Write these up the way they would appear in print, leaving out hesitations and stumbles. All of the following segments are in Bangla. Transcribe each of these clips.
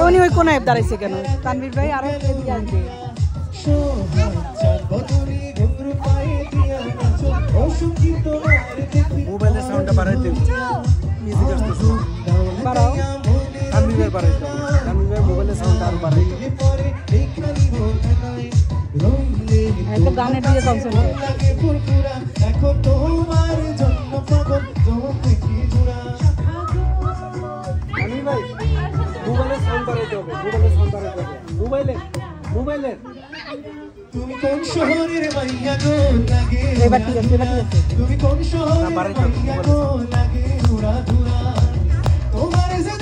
উনি ওই কোনায় দাঁড়াইছে কেন? তানভীর ভাই আরো এদিকে আসবে। মোবাইলের সাউন্ডটা বাড়াইতে মিউজিক আসতেছে বাড়াও। তানভীর বাড়াইতে তানভীর মোবাইলের সাউন্ডটা আরো বাড়াইতে একটু গানের দিকে কনসেন্ট্রেট। তানভীর ভাই মোবাইলের সাউন্ড বাড়াইতে হবে মোবাইলের সাউন্ড বাড়াইতে হবে মোবাইলের তুমি কোন শহরের মাইয়া গো লাগে এবার ঠিক আছে, এবার ঠিক আছে। তুমি কোন শহরের মাইয়া গো লাগে উড়া ধুরা তোমারে যে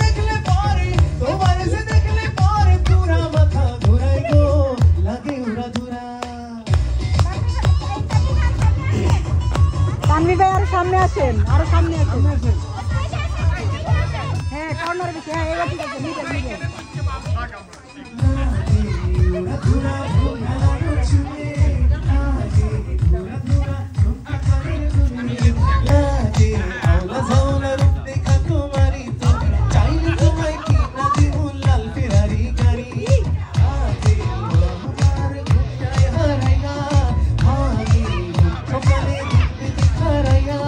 দেখলে পরে পুরা মাথা ঘুরাই গো লাগে উড়া ধুরা। তানভীর ভাই আরো সামনে আসেন, আরো সামনে আসেন। হ্যাঁ কর্নারে বেশি, হ্যাঁ এবার ঠিক আছে, মিডল উড়া ধুরা ভুলা ছুঁয়ে লাগে আওলা ঝাওলা রূপ দেখা তোমারই তো চাইলে তোমায় কি না দিব লাল ফেরারি গাড়ি আগে আমার ঘুমটায় হারাইয়া আগে সকালে দেখতে হারাইয়া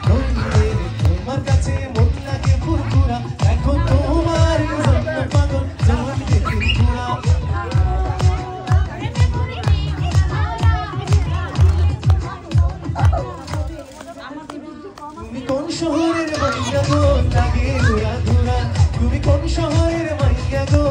রইলে তোমার কাছে মন লাগে ফুরফুরা এখন তোমার জন্য পাগল জান দেখি পুরা। তুমি কোন শহরের মাইয়া গো লাগে উড়া ধুরা তুমি কোন শহরের মাইয়া গো